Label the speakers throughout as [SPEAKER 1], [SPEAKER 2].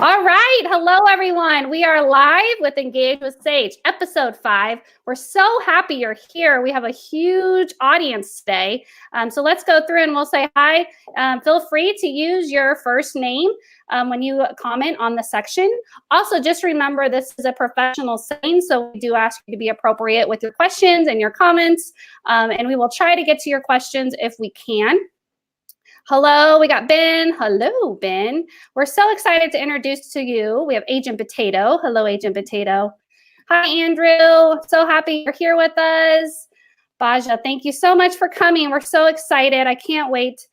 [SPEAKER 1] All right. Hello, everyone. We are live with Engage with Sage, episode 5. We're so happy you're here. We have a huge audience today. So let's go through and we'll say hi. Feel free to use your first name when you comment on the section. Also, just remember this is a professional setting, so we do ask you to be appropriate with your questions and your comments, and we will try to get to your questions if we can. Hello, we got Ben. Hello, Ben. We're so excited to introduce to you. We have Agent Potato. Hello, Agent Potato. Hi, Andrew. So happy you're here with us. Baja, thank you so much for coming. We're so excited. I can't wait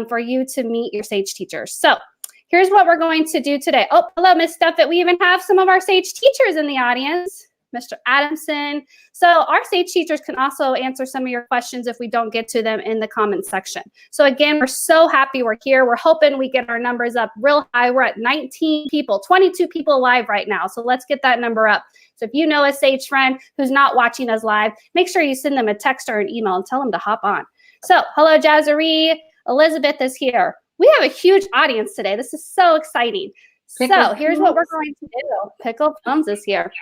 [SPEAKER 1] for you to meet your SAGE teachers. So here's what we're going to do today. Oh, hello, Miss Stuffit. We even have some of our SAGE teachers in the audience. Mr. Adamson. So our SAGE teachers can also answer some of your questions if we don't get to them in the comment section. So again, we're so happy we're here. We're hoping we get our numbers up real high. We're at 19 people, 22 people live right now. So let's get that number up. So if you know a SAGE friend who's not watching us live, make sure you send them a text or an email and tell them to hop on. So hello, Jazzarie. Elizabeth is here. We have a huge audience today. This is so exciting. So here's what we're going to do. Pickle Plums is here.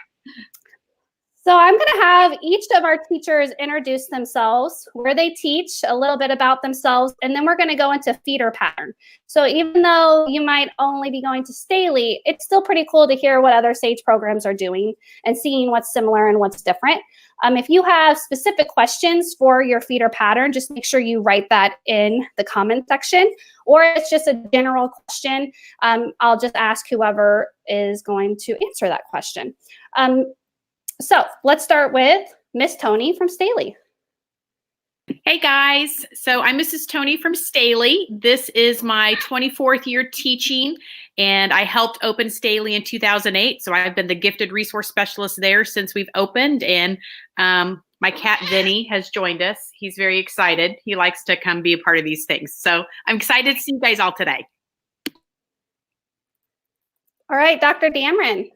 [SPEAKER 1] So I'm going to have each of our teachers introduce themselves, where they teach, a little bit about themselves, and then we're going to go into feeder pattern. So even though you might only be going to Staley, it's still pretty cool to hear what other SAGE programs are doing and seeing what's similar and what's different. If you have specific questions for your feeder pattern, just make sure you write that in the comment section, or it's just a general question. I'll just ask whoever is going to answer that question. So let's start with Miss Tony from Staley.
[SPEAKER 2] Hey guys, so I'm Mrs. Tony from Staley. This is my 24th year teaching, and I helped open Staley in 2008. So I've been the gifted resource specialist there since we've opened, and my cat Vinny has joined us. He's very excited. He likes to come be a part of these things. So I'm excited to see you guys all today.
[SPEAKER 1] All right, Dr. Dameron.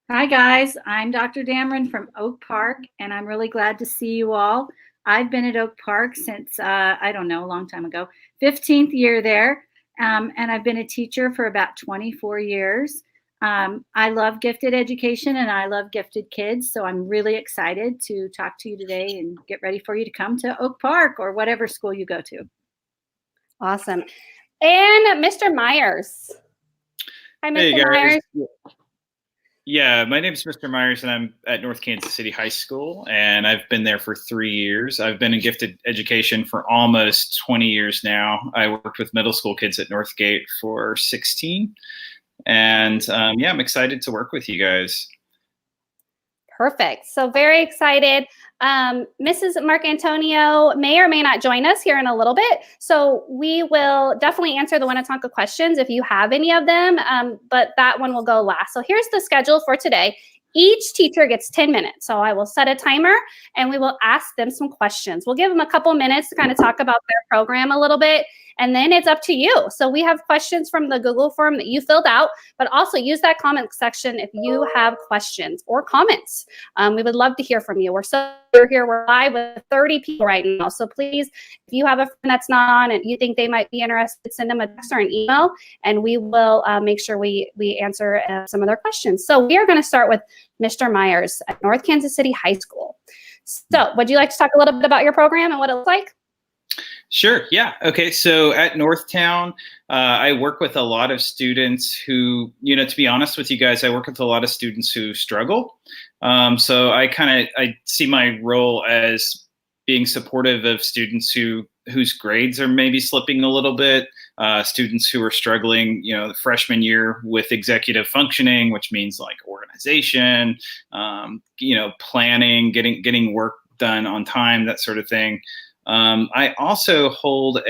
[SPEAKER 3] Hi guys, I'm Dr. Dameron from Oak Park, and I'm really glad to see you all. I've been at Oak Park since, I don't know, a long time ago, 15th year there, and I've been a teacher for about 24 years. I love gifted education and I love gifted kids, so I'm really excited to talk to you today and get ready for you to come to Oak Park or whatever school you go to.
[SPEAKER 1] Awesome. And Mr. Myers. Hi, Mr.
[SPEAKER 4] Hey,
[SPEAKER 1] Myers.
[SPEAKER 4] Yeah, my name is Mr. Myers, and I'm at North Kansas City High School, and I've been there for 3 years. I've been in gifted education for almost 20 years now. I worked with middle school kids at Northgate for 16, and yeah, I'm excited to work with you guys.
[SPEAKER 1] Perfect. So very excited. Mrs. Mark Antonio may or may not join us here in a little bit. So we will definitely answer the Winnetonka questions if you have any of them, but that one will go last. So here's the schedule for today. Each teacher gets 10 minutes. So I will set a timer and we will ask them some questions. We'll give them a couple minutes to kind of talk about their program a little bit, and then it's up to you. So we have questions from the Google form that you filled out, but also use that comment section if you have questions or comments. We would love to hear from you. We're live with 30 people right now. So please, if you have a friend that's not on and you think they might be interested, send them a text or an email, and we will make sure we answer some of their questions. So we are going to start with Mr. Myers at North Kansas City High School. So would you like to talk a little bit about your program and what it looks like?
[SPEAKER 4] Sure. Yeah. Okay. So at Northtown, I work with a lot of students who, to be honest with you guys, I work with a lot of students who struggle. So I see my role as being supportive of students whose grades are maybe slipping a little bit, students who are struggling, the freshman year with executive functioning, which means like organization, planning, getting work done on time, that sort of thing. I also hold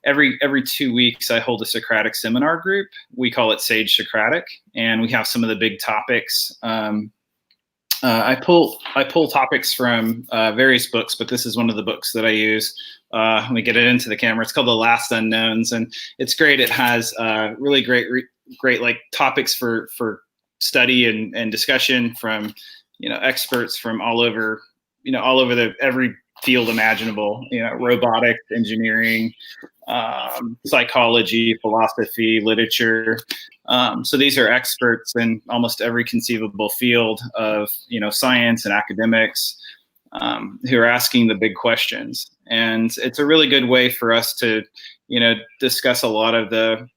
[SPEAKER 4] every 2 weeks, I hold a Socratic seminar group. We call it Sage Socratic, and we have some of the big topics. I pull topics from various books, but this is one of the books that I use. Let me get it into the camera. It's called The Last Unknowns, and it's great. It has really great like topics for study and discussion from experts from all over every field imaginable, robotics, engineering, psychology, philosophy, literature. So these are experts in almost every conceivable field of, science and academics, who are asking the big questions. And it's a really good way for us to, discuss a lot of the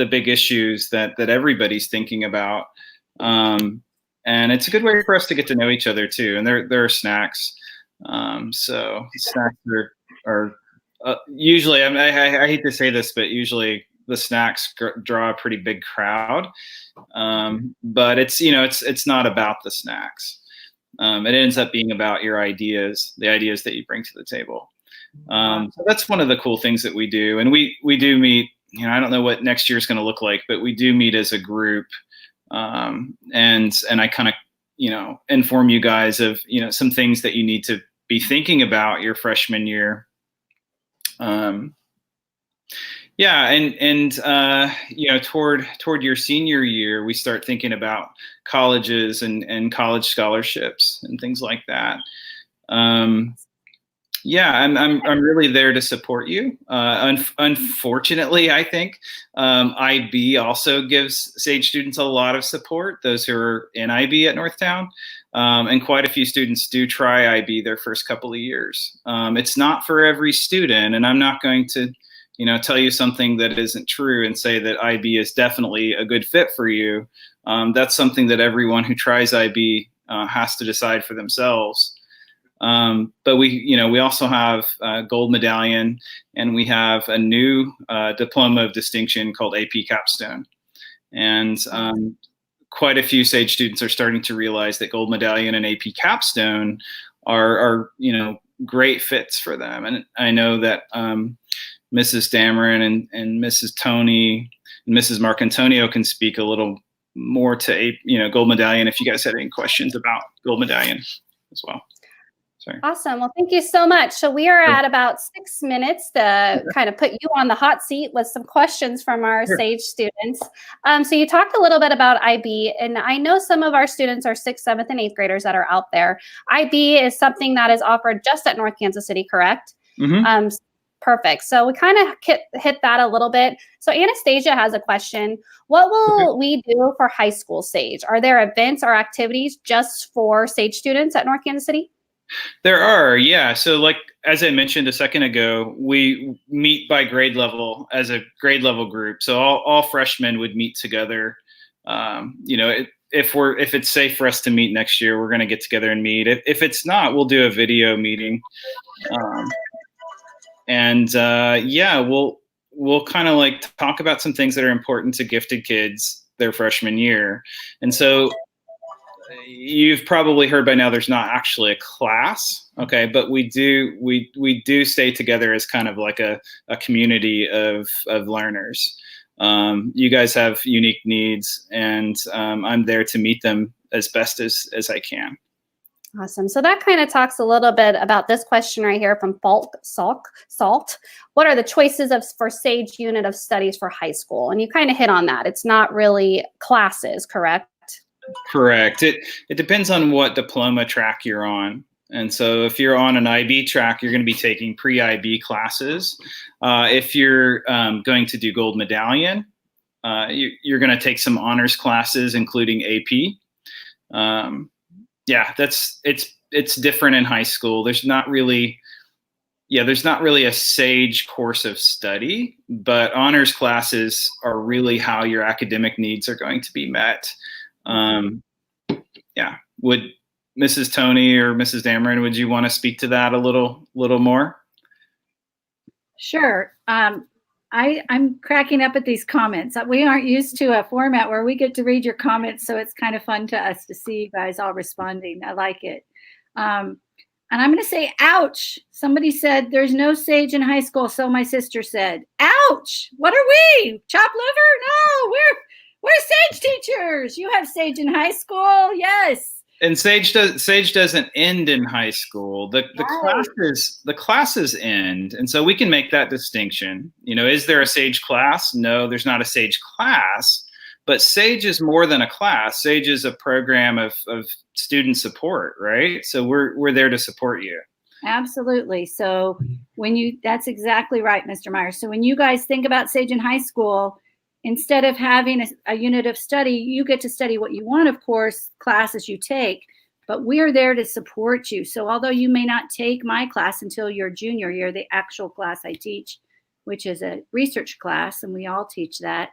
[SPEAKER 4] big issues that everybody's thinking about. And it's a good way for us to get to know each other too. And there are snacks. So snacks are usually, I hate to say this, but usually the snacks draw a pretty big crowd. But it's not about the snacks. It ends up being about your ideas, the ideas that you bring to the table. So that's one of the cool things that we do. And we do meet, I don't know what next year is going to look like, but we do meet as a group. And I kind of, inform you guys of, some things that you need to be thinking about your freshman year. And toward your senior year, we start thinking about colleges and college scholarships and things like that. I'm really there to support you. Unfortunately, I think IB also gives Sage students a lot of support, those who are in IB at Northtown. And quite a few students do try IB their first couple of years. It's not for every student, and I'm not going to tell you something that isn't true and say that IB is definitely a good fit for you. That's something that everyone who tries IB has to decide for themselves. But we also have Gold Medallion, and we have a new diploma of distinction called AP Capstone. And quite a few Sage students are starting to realize that Gold Medallion and AP Capstone are great fits for them. And I know that Mrs. Dameron and Mrs. Tony and Mrs. Marcantonio can speak a little more to Gold Medallion if you guys had any questions about Gold Medallion as well. Sorry.
[SPEAKER 1] Awesome. Well, thank you so much. So we are at about 6 minutes to kind of put you on the hot seat with some questions from our Sage students. So you talked a little bit about IB, and I know some of our students are 6th, 7th, and 8th graders that are out there. IB is something that is offered just at North Kansas City, correct?
[SPEAKER 4] Mm-hmm.
[SPEAKER 1] Perfect. So we kind of hit that a little bit. So Anastasia has a question. What will we do for high school Sage? Are there events or activities just for Sage students at North Kansas City?
[SPEAKER 4] There are, yeah. So like, as I mentioned a second ago, we meet by grade level as a grade level group. So all freshmen would meet together. If it's safe for us to meet next year, we're going to get together and meet. If it's not, we'll do a video meeting. We'll kind of like talk about some things that are important to gifted kids their freshman year. And so you've probably heard by now there's not actually a class, okay, but we do stay together as kind of like a community of learners. You guys have unique needs, and I'm there to meet them as best as I can.
[SPEAKER 1] Awesome. So that kind of talks a little bit about this question right here from Salt. What are the choices for Sage Unit of Studies for high school? And you kind of hit on that. It's not really classes, correct?
[SPEAKER 4] Correct. It depends on what diploma track you're on. And so if you're on an IB track, you're going to be taking pre-IB classes. If you're going to do Gold Medallion, you're going to take some honors classes, including AP. It's different in high school. There's not really a Sage course of study, but honors classes are really how your academic needs are going to be met. Would Mrs. Tony or Mrs. Dameron, would you want to speak to that a little more?
[SPEAKER 3] Sure. I'm cracking up at these comments. We aren't used to a format where we get to read your comments, so it's kind of fun to us to see you guys all responding. I like it. And I'm going to say, ouch. Somebody said there's no Sage in high school, so my sister said. Ouch. What are we? Chopped liver? No, we're Sage teachers. You have Sage in high school. Yes.
[SPEAKER 4] And Sage doesn't end in high school. The classes end, and so we can make that distinction. Is there a Sage class? No, there's not a Sage class, but Sage is more than a class. Sage is a program of student support, right? So we're there to support you.
[SPEAKER 3] Absolutely. So that's exactly right, Mr. Myers. So when you guys think about Sage in high school, instead of having a unit of study, you get to study what you want, of course, classes you take, but we're there to support you. So although you may not take my class until your junior year, the actual class I teach, which is a research class, and we all teach that,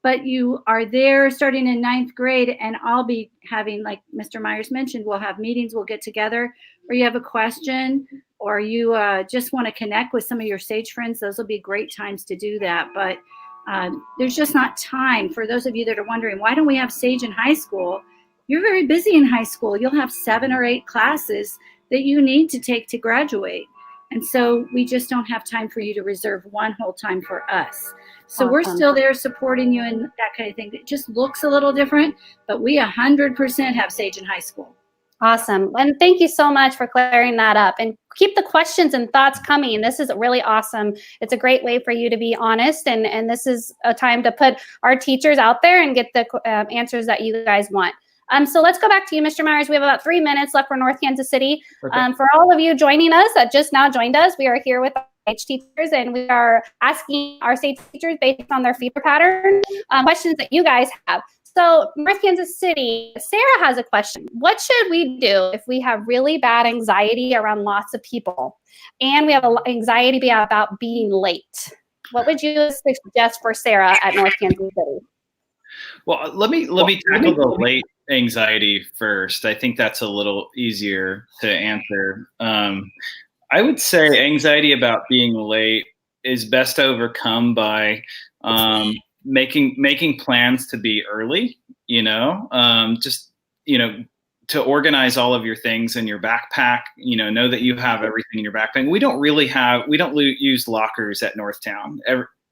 [SPEAKER 3] but you are there starting in 9th grade, and I'll be having, like Mr. Myers mentioned, we'll have meetings, we'll get together, or you have a question, or you just want to connect with some of your Sage friends. Those will be great times to do that. But there's just not time. For those of you that are wondering, why don't we have Sage in high school? You're very busy in high school. You'll have 7 or 8 classes that you need to take to graduate. And so we just don't have time for you to reserve one whole time for us. So
[SPEAKER 1] Awesome.
[SPEAKER 3] We're still there supporting you and that kind of thing. It just looks a little different, but we 100% have Sage in high school.
[SPEAKER 1] Awesome. And thank you so much for clearing that up. And keep the questions and thoughts coming. This is really awesome. It's a great way for you to be honest. And this is a time to put our teachers out there and get the answers that you guys want. So let's go back to you, Mr. Myers. We have about 3 minutes left for North Kansas City. For all of you joining us that just now joined us, we are here with Sage teachers, and we are asking our Sage teachers based on their feedback pattern questions that you guys have. So North Kansas City, Sarah has a question. What should we do if we have really bad anxiety around lots of people and we have anxiety about being late? What would you suggest for Sarah at North Kansas City?
[SPEAKER 4] Well, let me tackle the late anxiety first. I think that's a little easier to answer. I would say anxiety about being late is best overcome by making plans to be early. To organize all of your things in your backpack. Know that you have everything in your backpack. We don't use lockers at Northtown.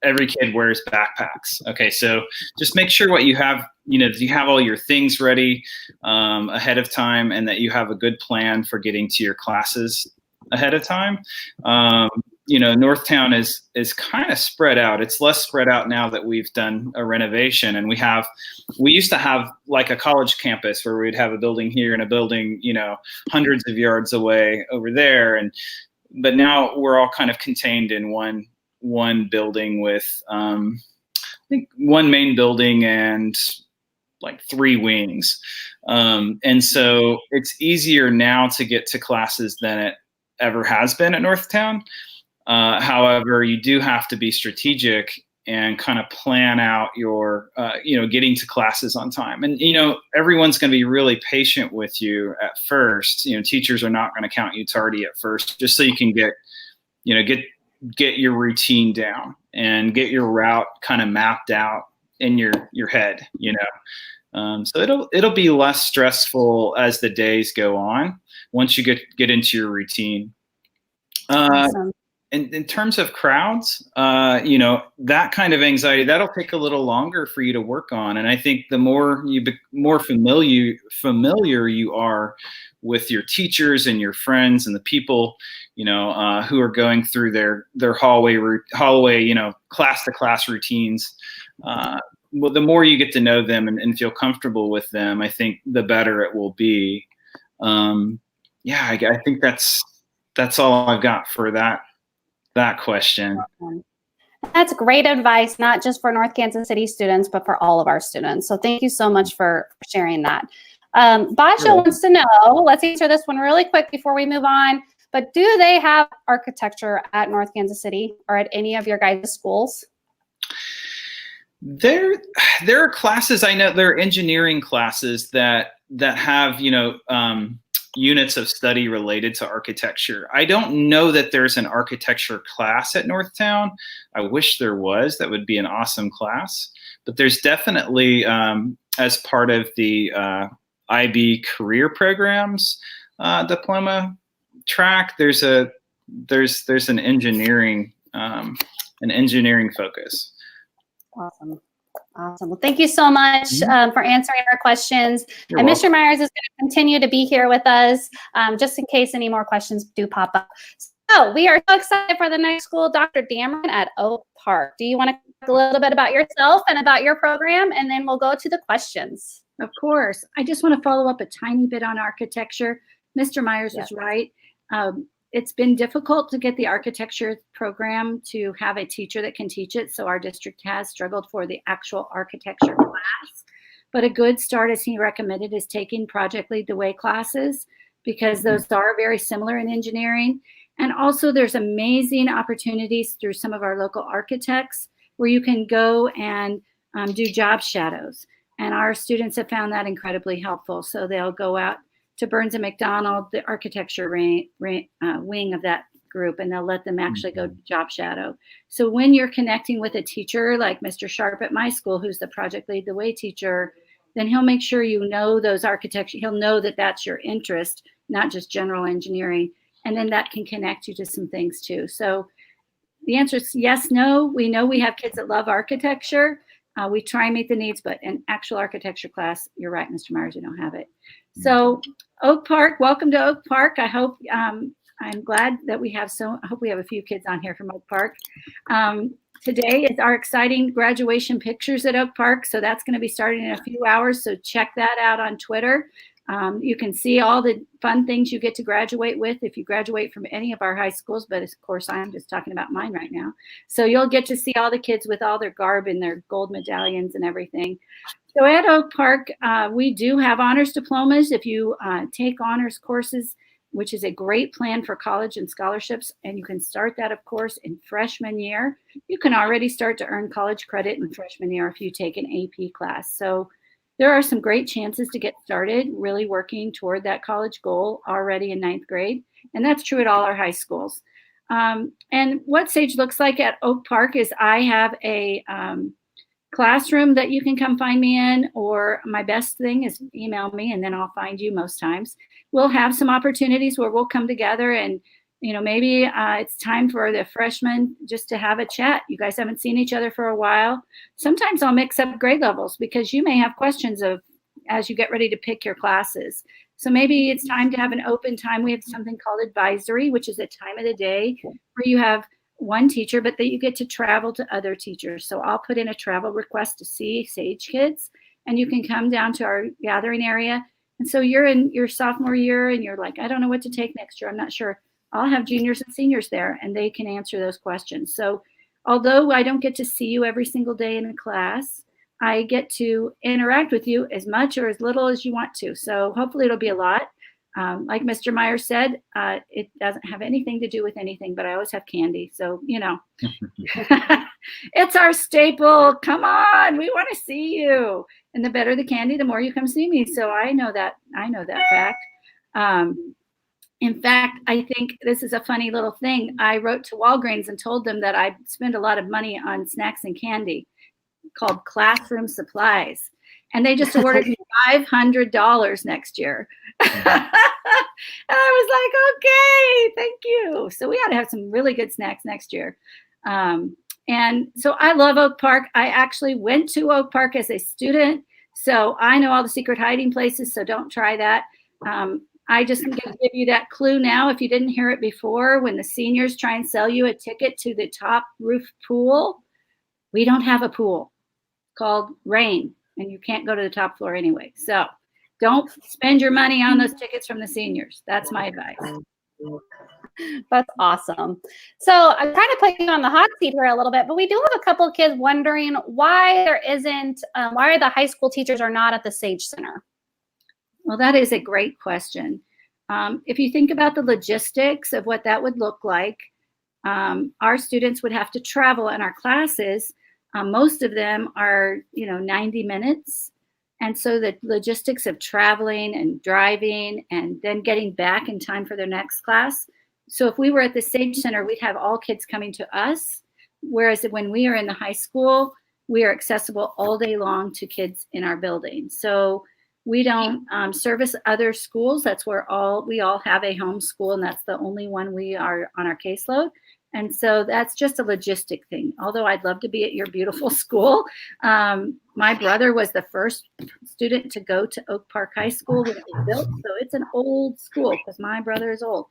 [SPEAKER 4] Every kid wears backpacks. Okay, so just make sure what you have, that you have all your things ready ahead of time, and that you have a good plan for getting to your classes ahead of time. Northtown is kind of spread out. It's less spread out now that we've done a renovation, and we used to have like a college campus where we'd have a building here and a building, hundreds of yards away over there, but now we're all kind of contained in one building with I think one main building and like 3 wings. And so it's easier now to get to classes than it ever has been at Northtown. However, you do have to be strategic and kind of plan out your, getting to classes on time. And, everyone's going to be really patient with you at first. Teachers are not going to count you tardy at first, just so you can get your routine down and get your route kind of mapped out in your head, so it'll be less stressful as the days go on once you get into your routine.
[SPEAKER 1] Awesome.
[SPEAKER 4] In terms of crowds, that kind of anxiety, that'll take a little longer for you to work on. And I think the more familiar you are with your teachers and your friends and the people, who are going through their hallway, class to class routines, well, the more you get to know them and feel comfortable with them, I think the better it will be. I think that's all I've got for that question.
[SPEAKER 1] That's great advice, not just for North Kansas City students, but for all of our students. So thank you so much for sharing that. Basha wants to know, let's answer this one really quick before we move on, but do they have architecture at North Kansas City or at any of your guys' schools?
[SPEAKER 4] There are classes, I know there are engineering classes that have, units of study related to architecture. I don't know that there's an architecture class at Northtown. I wish there was. That would be an awesome class. But there's definitely, as part of the IB career programs diploma track, there's an engineering focus.
[SPEAKER 1] Awesome. Well, thank you so much for answering our questions.
[SPEAKER 4] You're
[SPEAKER 1] and
[SPEAKER 4] welcome.
[SPEAKER 1] Mr. Myers is going to continue to be here with us just in case any more questions do pop up. So we are so excited for the next school, Dr. Dameron at Oak Park. Do you want to talk a little bit about yourself and about your program, and then we'll go to the questions?
[SPEAKER 3] Of course. I just want to follow up a tiny bit on architecture. Mr. Myers is right. it's been difficult to get the architecture program to have a teacher that can teach it. So our district has struggled for the actual architecture class. But a good start, as he recommended, is taking Project Lead the Way classes, because those are very similar in engineering. And also there's amazing opportunities through some of our local architects where you can go and do job shadows. And our students have found that incredibly helpful. So they'll go out to Burns and McDonnell, the architecture wing of that group, and they'll let them actually go job shadow. So when you're connecting with a teacher like Mr. Sharp at my school, who's the Project Lead the Way teacher, then he'll make sure you know those architecture. He'll know that that's your interest, not just general engineering. And then that can connect you to some things too. So the answer is yes, no. We know we have kids that love architecture. We try and meet the needs, but an actual architecture class, you're right, Mr. Myers, we don't have it. So Oak Park, welcome to Oak Park. I hope, I'm glad that we have I hope we have a few kids on here from Oak Park. Today is our exciting graduation pictures at Oak Park. So that's going to be starting in a few hours. So check that out on Twitter. You can see all the fun things you get to graduate with if you graduate from any of our high schools, but of course I'm just talking about mine right now. So you'll get to see all the kids with all their garb and their gold medallions and everything. So at Oak Park, we do have honors diplomas. If you take honors courses, which is a great plan for college and scholarships, and you can start that, of course, in freshman year. You can already start to earn college credit in freshman year if you take an AP class. So there are some great chances to get started really working toward that college goal already in 9th grade. And that's true at all our high schools. And what SAGE looks like at Oak Park is I have a classroom that you can come find me in, or my best thing is email me and then I'll find you most times. We'll have some opportunities where we'll come together and, you know, maybe it's time for the freshmen just to have a chat. You guys haven't seen each other for a while. Sometimes I'll mix up grade levels because you may have questions as you get ready to pick your classes. So maybe it's time to have an open time. We have something called advisory, which is a time of the day where you have one teacher, but that you get to travel to other teachers. So I'll put in a travel request to see SAGE kids, and you can come down to our gathering area. And so you're in your sophomore year and you're like, I don't know what to take next year. I'm not sure. I'll have juniors and seniors there and they can answer those questions. So although I don't get to see you every single day in a class, I get to interact with you as much or as little as you want to. So hopefully it'll be a lot. Like Mr. Myers said, it doesn't have anything to do with anything, but I always have candy. So, you know, it's our staple. Come on, we want to see you. And the better the candy, the more you come see me. So I know that fact. In fact, I think this is a funny little thing. I wrote to Walgreens and told them that I'd spend a lot of money on snacks and candy called classroom supplies. And they just awarded me $500 next year. And I was like, okay, thank you. So we ought to have some really good snacks next year. And so I love Oak Park. I actually went to Oak Park as a student. So I know all the secret hiding places. So don't try that. I just am going to give you that clue now. If you didn't hear it before, when the seniors try and sell you a ticket to the top roof pool, we don't have a pool called Rain. And you can't go to the top floor anyway. So don't spend your money on those tickets from the seniors. That's my advice.
[SPEAKER 1] That's awesome. So I'm kind of putting you on the hot seat here a little bit, but we do have a couple of kids wondering why there isn't, why the high school teachers are not at the SAGE Center.
[SPEAKER 3] Well, that is a great question. If you think about the logistics of what that would look like, our students would have to travel in our classes. Most of them are, 90 minutes. And so the logistics of traveling and driving and then getting back in time for their next class. So if we were at the SAGE Center, we'd have all kids coming to us. Whereas when we are in the high school, we are accessible all day long to kids in our building. So we don't service other schools. That's where we all have a home school, and that's the only one we are on our caseload. And so that's just a logistic thing. Although I'd love to be at your beautiful school. My brother was the first student to go to Oak Park High School when it was built. So it's an old school because my brother is old.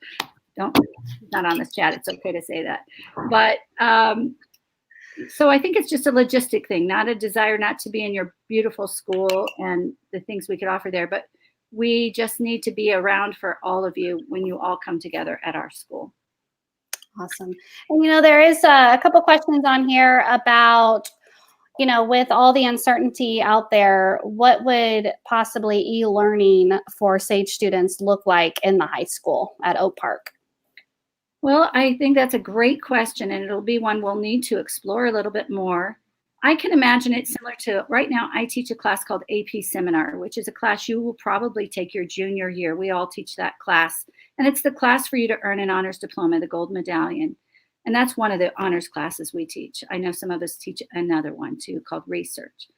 [SPEAKER 3] He's not on this chat. It's okay to say that. But so I think it's just a logistic thing, not a desire not to be in your beautiful school and the things we could offer there. But we just need to be around for all of you when you all come together at our school.
[SPEAKER 1] Awesome. And, there is a couple questions on here about, with all the uncertainty out there, what would possibly e-learning for SAGE students look like in the high school at Oak Park?
[SPEAKER 3] Well, I think that's a great question, and it'll be one we'll need to explore a little bit more. I can imagine it similar to, right now I teach a class called AP Seminar, which is a class you will probably take your junior year. We all teach that class. And it's the class for you to earn an honors diploma, the gold medallion. And that's one of the honors classes we teach. I know some of us teach another one too called research.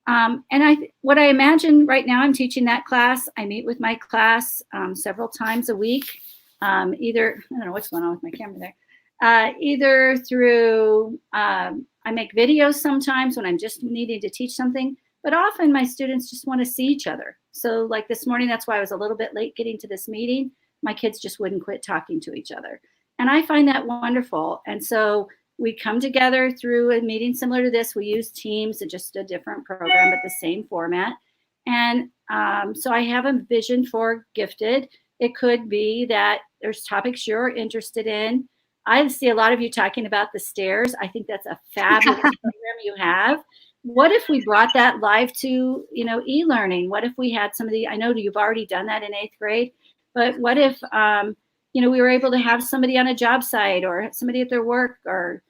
[SPEAKER 3] What I imagine right now, I'm teaching that class. I meet with my class several times a week. Either, I don't know what's going on with my camera there. Either through, I make videos sometimes when I'm just needing to teach something, but often my students just want to see each other. So like this morning, that's why I was a little bit late getting to this meeting. My kids just wouldn't quit talking to each other. And I find that wonderful. And so we come together through a meeting similar to this. We use Teams, just a different program, but the same format. And so I have a vision for Gifted. It could be that there's topics you're interested in. I see a lot of you talking about the stairs. I think that's a fabulous program you have. What if we brought that live to, e-learning? What if we had somebody, I know you've already done that in 8th grade, but what if, we were able to have somebody on a job site or somebody at their work or,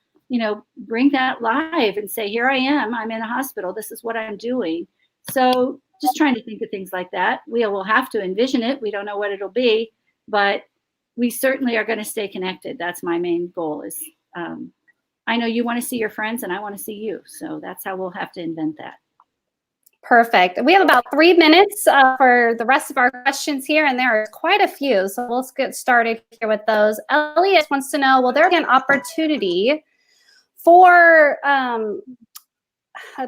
[SPEAKER 3] bring that live and say, here I am, I'm in a hospital, this is what I'm doing. So just trying to think of things like that. We will have to envision it. We don't know what it'll be, but we certainly are going to stay connected. That's my main goal is, I know you want to see your friends and I want to see you. So that's how we'll have to invent that.
[SPEAKER 1] Perfect. We have about 3 minutes for the rest of our questions here, and there are quite a few. So let's get started here with those. Elliot wants to know, will there be an opportunity for,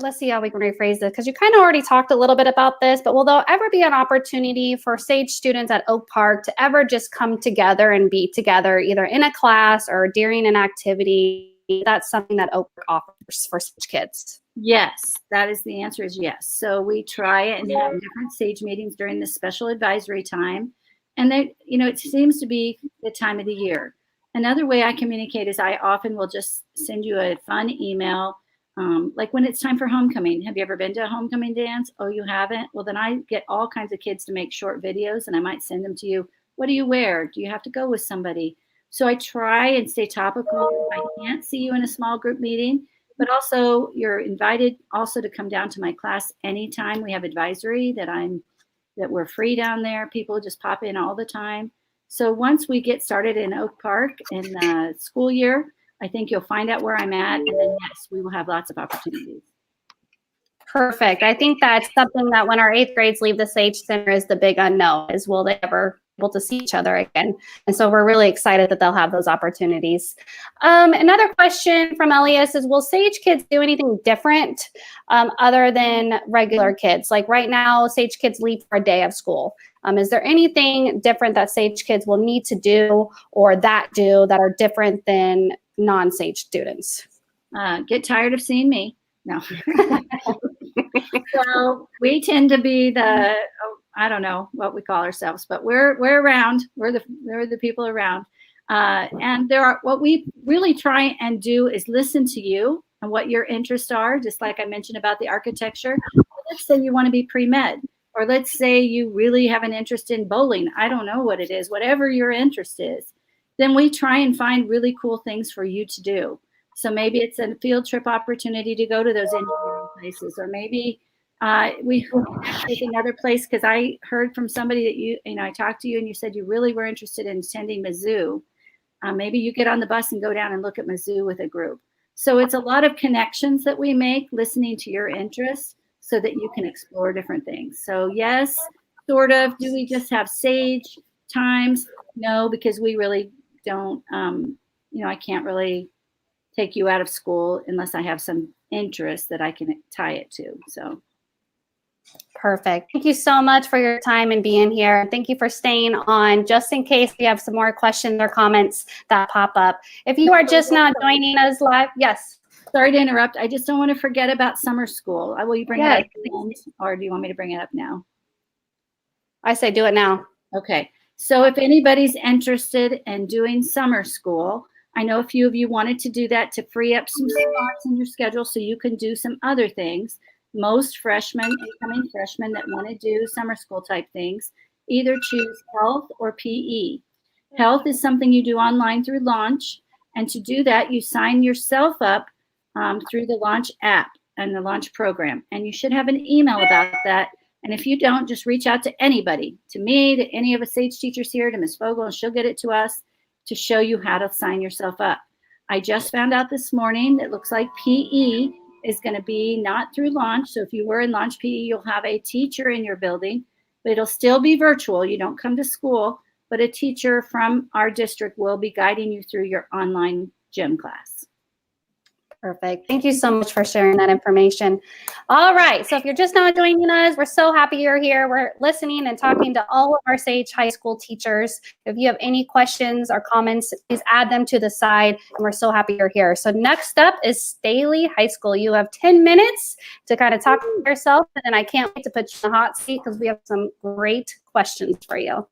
[SPEAKER 1] let's see how we can rephrase this, because you kind of already talked a little bit about this, but will there ever be an opportunity for SAGE students at Oak Park to ever just come together and be together, either in a class or during an activity? That's something that Oak Park offers for SAGE kids.
[SPEAKER 3] Yes, that is the answer is yes. So we try and have different SAGE meetings during the special advisory time. And they, it seems to be the time of the year. Another way I communicate is I often will just send you a fun email. Like when it's time for homecoming. Have you ever been to a homecoming dance? Oh, you haven't? Well, then I get all kinds of kids to make short videos and I might send them to you. What do you wear? Do you have to go with somebody? So I try and stay topical. If I can't see you in a small group meeting, but also you're invited also to come down to my class anytime. We have advisory that we're free down there. People just pop in all the time. So once we get started in Oak Park in the school year, I think you'll find out where I'm at. And then yes, we will have lots of opportunities.
[SPEAKER 1] Perfect. I think that's something that when our 8th grades leave the SAGE Center is the big unknown is will they ever be able to see each other again? And so we're really excited that they'll have those opportunities. Another question from Elias is, will SAGE kids do anything different other than regular kids? Like right now, SAGE kids leave for a day of school. Is there anything different that SAGE kids will need to do or that are different than non-SAGE students?
[SPEAKER 3] Get tired of seeing me. No. So we tend to be I don't know what we call ourselves, but we're around. We're the people around. And what we really try and do is listen to you and what your interests are. Just like I mentioned about the architecture. Let's say you want to be pre-med, or let's say you really have an interest in bowling. I don't know what it is, whatever your interest is. Then we try and find really cool things for you to do. So maybe it's a field trip opportunity to go to those engineering places, or maybe we connect with another place because I heard from somebody that I talked to you and you said you really were interested in attending Mizzou. Maybe you get on the bus and go down and look at Mizzou with a group. So it's a lot of connections that we make, listening to your interests so that you can explore different things. So yes, sort of. Do we just have SAGE times? No, because we really don't, I can't really take you out of school unless I have some interest that I can tie it to. So.
[SPEAKER 1] Perfect. Thank you so much for your time and being here. Thank you for staying on just in case we have some more questions or comments that pop up. If you are just now joining us live, yes.
[SPEAKER 3] Sorry to interrupt. I just don't want to forget about summer school. Will you bring it up or do you want me to bring it up now?
[SPEAKER 1] I say do it now.
[SPEAKER 3] Okay. So if anybody's interested in doing summer school, I know a few of you wanted to do that to free up some spots in your schedule so you can do some other things. Most freshmen, incoming freshmen that want to do summer school type things, either choose health or PE. Health is something you do online through Launch, and to do that, you sign yourself up through the Launch app and the Launch program, and you should have an email about that. And if you don't, just reach out to anybody, to me, to any of us SAGE teachers here, to Ms. Vogel, and she'll get it to us to show you how to sign yourself up. I just found out this morning that looks like PE is going to be not through Launch. So if you were in Launch PE, you'll have a teacher in your building, but it'll still be virtual. You don't come to school, but a teacher from our district will be guiding you through your online gym class.
[SPEAKER 1] Perfect. Thank you so much for sharing that information. All right. So if you're just now joining us, we're so happy you're here. We're listening and talking to all of our SAGE high school teachers. If you have any questions or comments, please add them to the side. And we're so happy you're here. So next up is Staley High School. You have 10 minutes to kind of talk to yourself. And then I can't wait to put you in the hot seat because we have some great questions for you.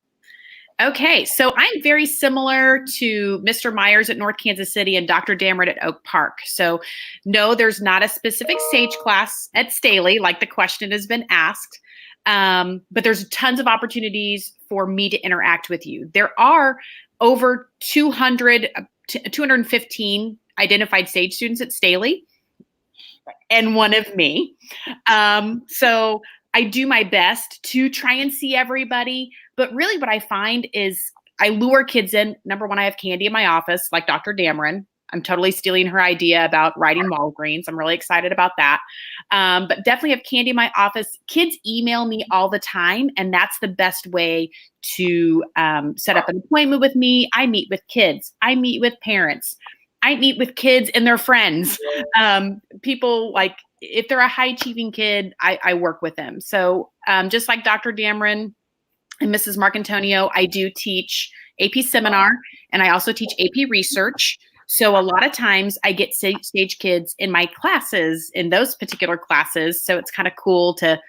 [SPEAKER 2] Okay, so I'm very similar to Mr. Myers at North Kansas City and Dr. Dameron at Oak Park. So no, there's not a specific SAGE class at Staley, like the question has been asked, but there's tons of opportunities for me to interact with you. There are over 215 identified SAGE students at Staley, and one of me. So I do my best to try and see everybody, but really what I find is I lure kids in. Number one, I have Candy in my office, like Dr. Dameron. I'm totally stealing her idea about writing Walgreens. I'm really excited about that. But definitely have Candy in my office. Kids email me all the time, and that's the best way to set up an appointment with me. I meet with kids. I meet with parents. I meet with kids and their friends. People like, if they're a high-achieving kid, I work with them. So just like Dr. Dameron and Mrs. Marcantonio, I do teach AP Seminar, and I also teach AP Research. So a lot of times I get SAGE kids in my classes, in those particular classes. So it's kind of cool to,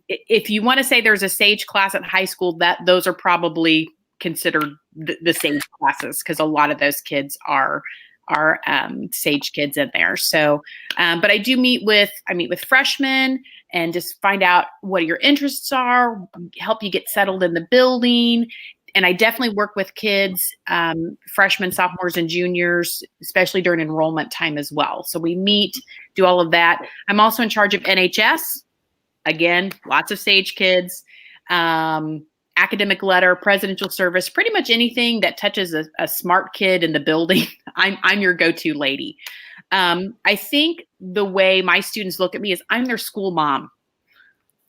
[SPEAKER 2] if you want to say there's a SAGE class at high school, those are probably considered the SAGE classes, because a lot of those kids are SAGE kids in there. So, but I meet with freshmen and just find out what your interests are, help you get settled in the building. And I definitely work with kids, freshmen, sophomores, and juniors, especially during enrollment time as well. So we meet, do all of that. I'm also in charge of NHS. Again, lots of SAGE kids. Academic letter, presidential service, pretty much anything that touches a smart kid in the building, I'm your go-to lady. I think the way my students look at me is I'm their school mom.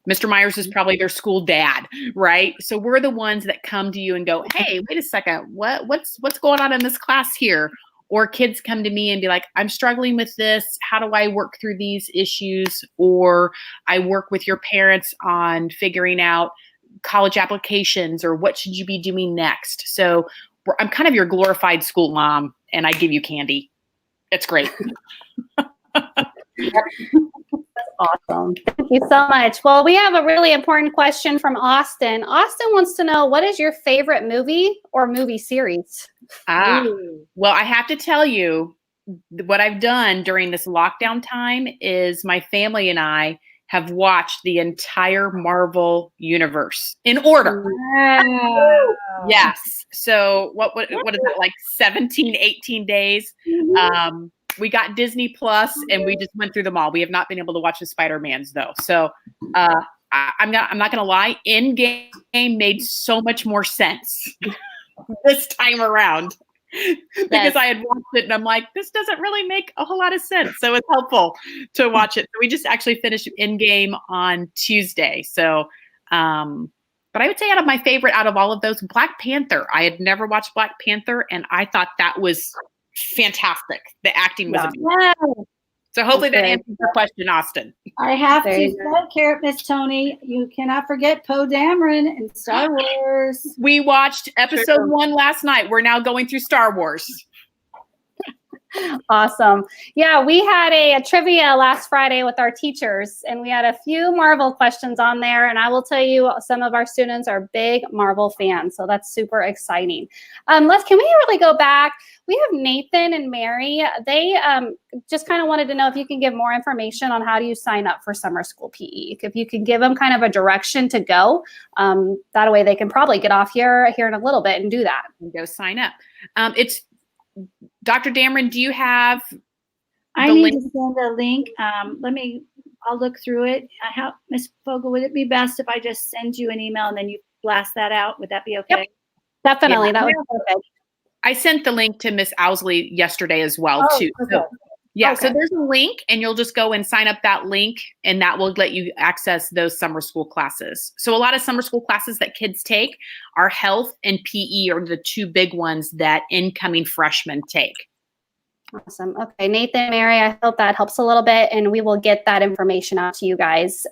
[SPEAKER 2] Mr. Myers is probably their school dad, right? So we're the ones that come to you and go, hey, wait a second, what's going on in this class here? Or kids come to me and be like, I'm struggling with this. How do I work through these issues? Or I work with your parents on figuring out college applications, or what should you be doing next? So I'm kind of your glorified school mom, and I give you candy. It's great.
[SPEAKER 1] Awesome. Thank you so much. Well, we have a really important question from Austin. Austin wants to know, what is your favorite movie or movie series?
[SPEAKER 2] Well, I have to tell you, what I've done during this lockdown time is my family and I have watched the entire Marvel universe in order.
[SPEAKER 3] Wow.
[SPEAKER 2] Yes. So what is that, like 17, 18 days? We got Disney Plus and we just went through them all. We have not been able to watch the Spider-Mans though. So I'm not going to lie. Endgame made so much more sense this time around. Because I had watched it and I'm like, this doesn't really make a whole lot of sense. So it's helpful to watch it. So we just actually finished Endgame on Tuesday. So, but I would say out of all of those, Black Panther. I had never watched Black Panther and I thought that was fantastic. The acting was amazing. So hopefully that answers your question, Austin.
[SPEAKER 3] I have to say, Carrot Miss Tony, you cannot forget Poe Dameron and Star Wars.
[SPEAKER 2] We watched episode 1 last night. We're now going through Star Wars.
[SPEAKER 1] Awesome. Yeah, we had a trivia last Friday with our teachers, and we had a few Marvel questions on there. And I will tell you, some of our students are big Marvel fans, so that's super exciting. Can we really go back? We have Nathan and Mary. They just kind of wanted to know if you can give more information on how do you sign up for summer school PE. If you can give them kind of a direction to go, that way they can probably get off here in a little bit and do that.
[SPEAKER 2] And go sign up. It's Dr. Dameron, do you have
[SPEAKER 3] I need to send a link. I'll look through it. Ms. Fogel, would it be best if I just send you an email and then you blast that out? Would that be okay?
[SPEAKER 1] Yep, definitely.
[SPEAKER 2] Yeah.
[SPEAKER 1] That would be perfect.
[SPEAKER 2] I sent the link to Miss Owsley yesterday as well, too.
[SPEAKER 1] Okay.
[SPEAKER 2] So, yeah,
[SPEAKER 1] Okay.
[SPEAKER 2] So there's a link, and you'll just go and sign up that link, and that will let you access those summer school classes. So a lot of summer school classes that kids take are health and PE are the two big ones that incoming freshmen take.
[SPEAKER 1] Awesome. Okay, Nathan, Mary, I hope that helps a little bit, and we will get that information out to you guys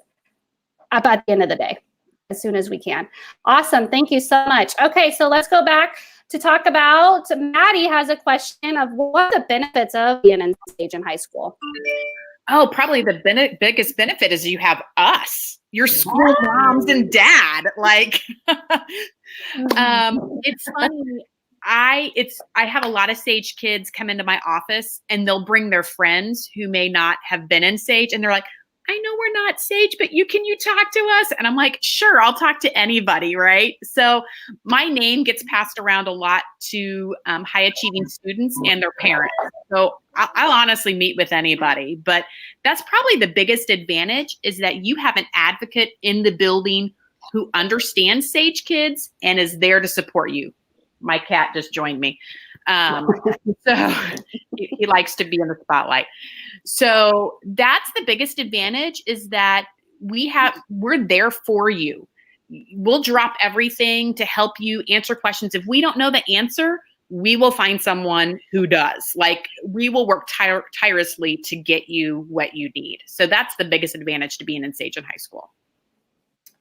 [SPEAKER 1] about the end of the day as soon as we can. Awesome. Thank you so much. Okay, so let's go back to talk about, Maddie has a question of what the benefits of being in Sage in high school.
[SPEAKER 2] Oh, probably the biggest benefit is you have us, your school moms and dad. Like, it's funny. I have a lot of Sage kids come into my office, and they'll bring their friends who may not have been in Sage, and they're like, I know we're not Sage, but can you talk to us? And I'm like, sure, I'll talk to anybody, right? So my name gets passed around a lot to high achieving students and their parents. So I'll honestly meet with anybody, but that's probably the biggest advantage is that you have an advocate in the building who understands Sage kids and is there to support you. My cat just joined me. So he likes to be in the spotlight. So that's the biggest advantage is that we're there for you. We'll drop everything to help you answer questions. If we don't know the answer, we will find someone who does. Like we will work tirelessly to get you what you need. So that's the biggest advantage to being in Sage in high school.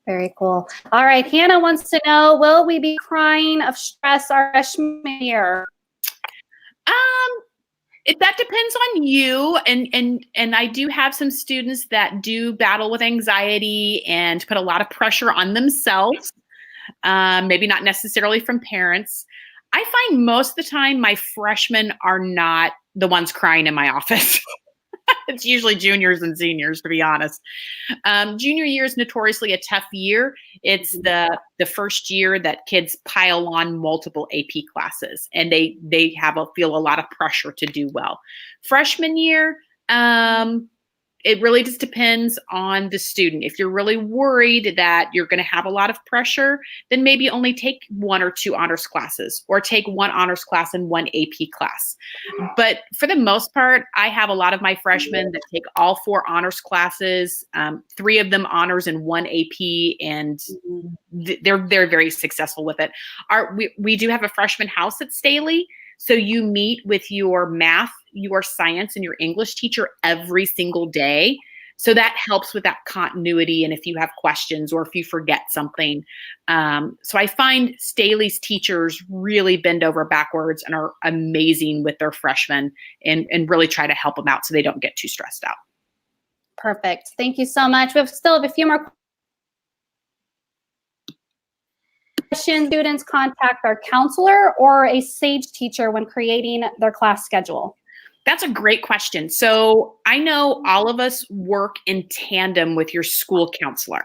[SPEAKER 1] Very cool. All right. Hannah wants to know, will we be crying of stress our freshman year?
[SPEAKER 2] That depends on you. And I do have some students that do battle with anxiety and put a lot of pressure on themselves. Maybe not necessarily from parents. I find most of the time my freshmen are not the ones crying in my office. It's usually juniors and seniors, to be honest. Junior year is notoriously a tough year. It's the first year that kids pile on multiple AP classes, and they feel a lot of pressure to do well. Freshman year, it really just depends on the student. If you're really worried that you're going to have a lot of pressure, then maybe only take 1 or 2 honors classes or take 1 honors class and 1 AP class. But for the most part, I have a lot of my freshmen that take all 4 honors classes, 3 of them honors and 1 AP, and they're very successful with it. We do have a freshman house at Staley. So you meet with your math, your science, and your English teacher every single day. So that helps with that continuity. And if you have questions or if you forget something. So I find Staley's teachers really bend over backwards and are amazing with their freshmen and really try to help them out so they don't get too stressed out.
[SPEAKER 1] Perfect. Thank you so much. We still have a few more questions. Students contact their counselor or a Sage teacher when creating their class schedule?
[SPEAKER 2] That's a great question. So I know all of us work in tandem with your school counselor.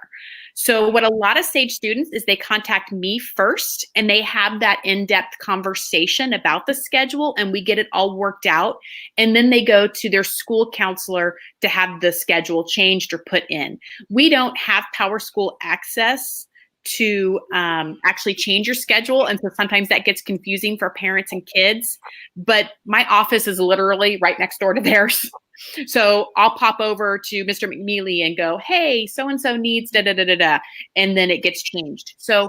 [SPEAKER 2] So what a lot of Sage students is they contact me first and they have that in-depth conversation about the schedule and we get it all worked out. And then they go to their school counselor to have the schedule changed or put in. We don't have PowerSchool access to actually change your schedule. And so sometimes that gets confusing for parents and kids, but my office is literally right next door to theirs. So I'll pop over to Mr. McNeely and go, hey, so-and-so needs da-da-da-da-da, and then it gets changed. So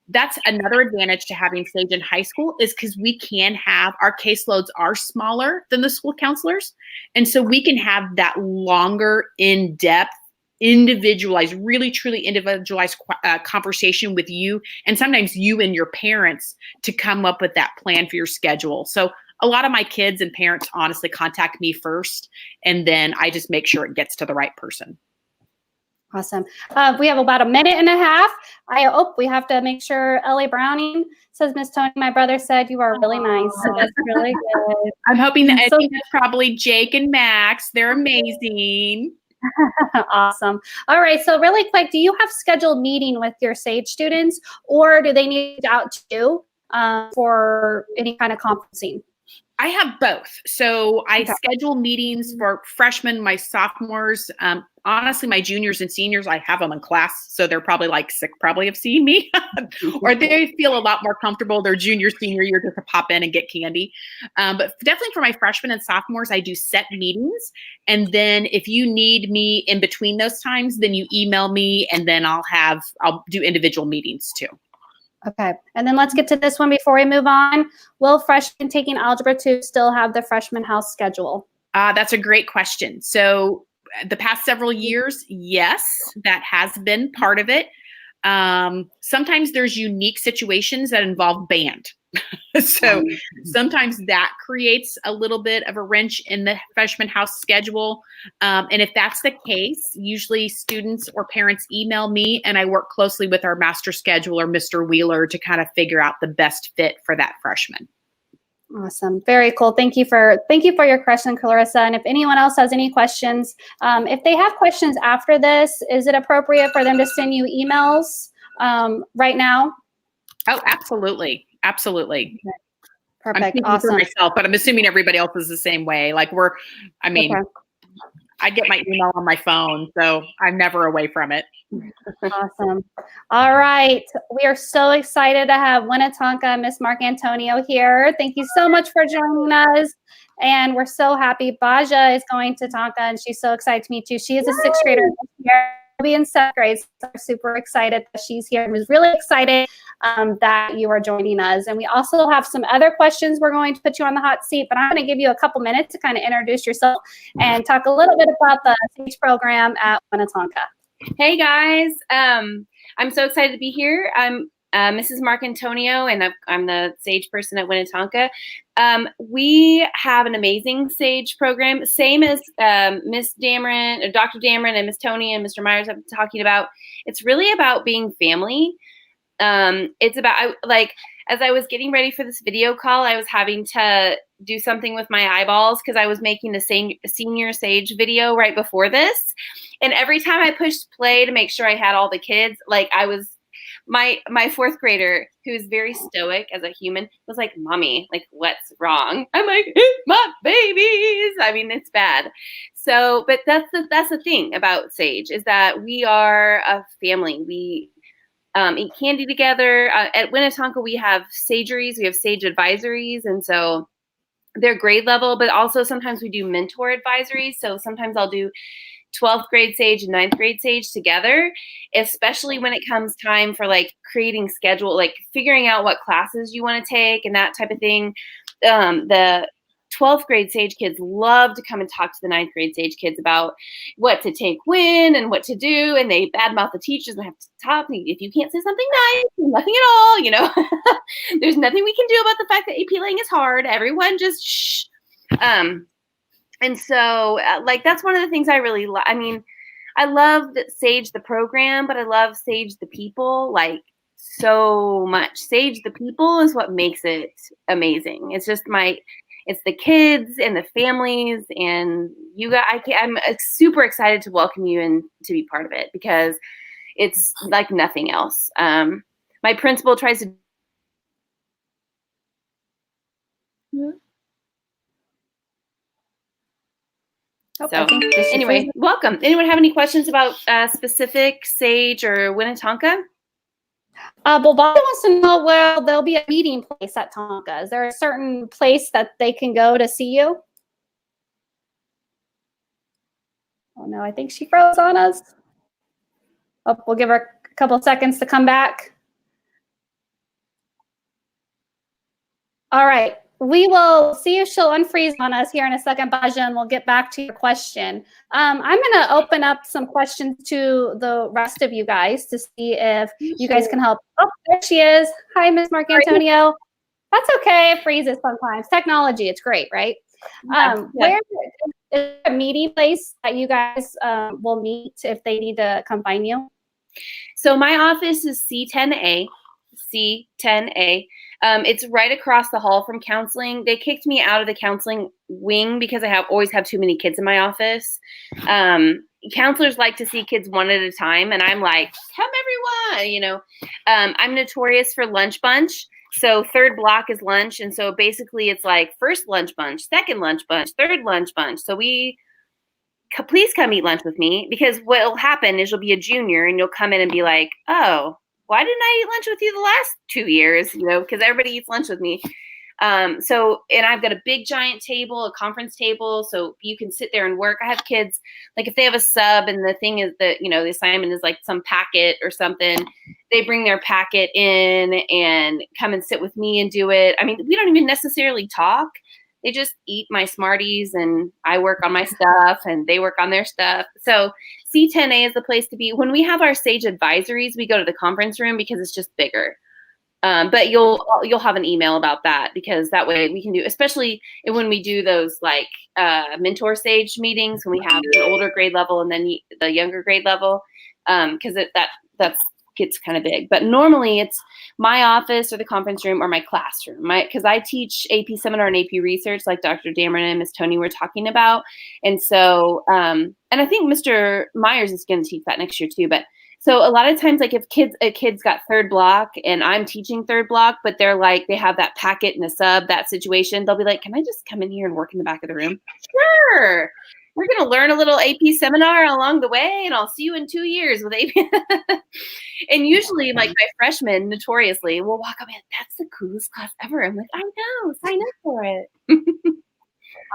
[SPEAKER 2] that's another advantage to having Sage in high school is because we can have, our caseloads are smaller than the school counselors. And so we can have that longer in-depth individualized, really truly individualized conversation with you and sometimes you and your parents to come up with that plan for your schedule. So a lot of my kids and parents honestly contact me first, and then I just make sure it gets to the right person.
[SPEAKER 1] Awesome. We have about a minute and a half. We have to make sure Ellie Browning says, Miss Tony, my brother said you are really nice. So that's really good.
[SPEAKER 2] I'm hoping that I
[SPEAKER 1] So-
[SPEAKER 2] think that's probably Jake and Max. They're amazing.
[SPEAKER 1] Awesome. All right. So really quick, do you have scheduled meeting with your SAGE students, or do they need out to you for any kind of conferencing?
[SPEAKER 2] I have both. So I
[SPEAKER 1] Okay.
[SPEAKER 2] schedule meetings for freshmen, my sophomores. Honestly, my juniors and seniors, I have them in class. So they're probably like sick, probably of seeing me, or they feel a lot more comfortable their junior, senior year just to pop in and get candy. But definitely for my freshmen and sophomores, I do set meetings. And then if you need me in between those times, then you email me, and then I'll do individual meetings too.
[SPEAKER 1] Okay. And then let's get to this one before we move on. Will freshmen taking Algebra 2 still have the freshman house schedule?
[SPEAKER 2] That's a great question. So the past several years, yes, that has been part of it. Sometimes there's unique situations that involve band. So sometimes that creates a little bit of a wrench in the freshman house schedule. And if that's the case, usually students or parents email me, and I work closely with our master scheduler, Mr. Wheeler, to kind of figure out the best fit for that freshman.
[SPEAKER 1] Awesome. Very cool. Thank you for your question, Clarissa. And if anyone else has any questions, if they have questions after this, is it appropriate for them to send you emails right now?
[SPEAKER 2] Oh, absolutely. Absolutely.
[SPEAKER 1] Perfect.
[SPEAKER 2] I'm speaking
[SPEAKER 1] Awesome.
[SPEAKER 2] for myself, but I'm assuming everybody else is the same way. Like
[SPEAKER 1] Okay.
[SPEAKER 2] I get my email on my phone, so I'm never away from it.
[SPEAKER 1] Awesome. All right. We are so excited to have Winnetonka and Miss Mark Antonio here. Thank you so much for joining us. And we're so happy. Baja is going to Tonka, and she's so excited to meet you. She is a sixth grader this year. She'll be in seventh grade. So we're super excited that she's here. I was really excited that you are joining us. And we also have some other questions. We're going to put you on the hot seat, but I'm going to give you a couple minutes to kind of introduce yourself and talk a little bit about the SAGE program at Winnetonka.
[SPEAKER 5] Hey guys, I'm so excited to be here. I'm Mrs. Mark Antonio, and I'm the SAGE person at Winnetonka. We have an amazing SAGE program, same as Miss Dameron, or Dr. Dameron, and Miss Tony and Mr. Myers have been talking about. It's really about being family. It's about, as I was getting ready for this video call, I was having to do something with my eyeballs because I was making a senior SAGE video right before this. And every time I pushed play to make sure I had all the kids, my fourth grader, who's very stoic as a human, was like, "Mommy, what's wrong?" I'm like, "My babies." I mean, it's bad. So, but that's the thing about SAGE, is that we are a family. We eat candy together. At Winnetonka, we have Sageries, we have SAGE advisories, and so they're grade level, but also sometimes we do mentor advisories. So sometimes I'll do 12th grade SAGE and 9th grade SAGE together, especially when it comes time for creating schedule, figuring out what classes you want to take and that type of thing. The 12th grade SAGE kids love to come and talk to the 9th grade SAGE kids about what to take when and what to do. And they badmouth the teachers and have to talk. If you can't say something nice, nothing at all, there's nothing we can do about the fact that AP Lang is hard. Everyone just shh. And so, that's one of the things I really love. I mean, I love SAGE the program, but I love SAGE the people so much. SAGE the people is what makes it amazing. It's just it's the kids and the families and you guys. I'm super excited to welcome you and to be part of it because it's like nothing else. My principal tries to.
[SPEAKER 1] Oh,
[SPEAKER 5] So anyway, welcome. Anyone have any questions about specific SAGE or Winnetonka?
[SPEAKER 1] Well, Bobby wants to know where there'll be a meeting place at Tonka. Is there a certain place that they can go to see you? Oh no, I think she froze on us. Oh, we'll give her a couple seconds to come back. All right. We will see if she'll unfreeze on us here in a second, Baja, and we'll get back to your question. I'm going to open up some questions to the rest of you guys to see if you guys can help. Oh, there she is. Hi, Miss Mark Antonio. That's okay. It freezes sometimes. Technology, it's great, right?
[SPEAKER 5] Yeah.
[SPEAKER 1] Where is there a meeting place that you guys will meet if they need to come find you?
[SPEAKER 5] So my office is C10A. C10A. It's right across the hall from counseling. They kicked me out of the counseling wing because I always have too many kids in my office. Counselors like to see kids one at a time, and I'm like, come everyone, I'm notorious for lunch bunch. So third block is lunch, and so basically it's like first lunch bunch, second lunch bunch, third lunch bunch. So please come eat lunch with me, because what will happen is you'll be a junior and you'll come in and be like, oh, why didn't I eat lunch with you the last 2 years? Because everybody eats lunch with me. And I've got a big giant table, a conference table, so you can sit there and work. I have kids, like if they have a sub and the thing is that, the assignment is like some packet or something, they bring their packet in and come and sit with me and do it. I mean, we don't even necessarily talk. They just eat my Smarties and I work on my stuff and they work on their stuff. So C10A is the place to be. When we have our SAGE advisories, we go to the conference room because it's just bigger. But you'll have an email about that, because that way we can do, especially when we do those like mentor SAGE meetings, when we have an older grade level and then the younger grade level, because that gets kind of big. But normally it's my office or the conference room or my classroom, because I teach AP seminar and AP research, like Dr. Dameron and Miss Tony were talking about. And so, and I think Mr. Myers is going to teach that next year too. But so a lot of times, like if a kid's got third block and I'm teaching third block, but they're like, they have that packet and a sub, that situation, they'll be like, can I just come in here and work in the back of the room? Sure. We're going to learn a little AP seminar along the way, and I'll see you in 2 years with AP. And usually, like my freshmen, notoriously, will walk up and, that's the coolest class ever. I'm like, I know, sign up for it.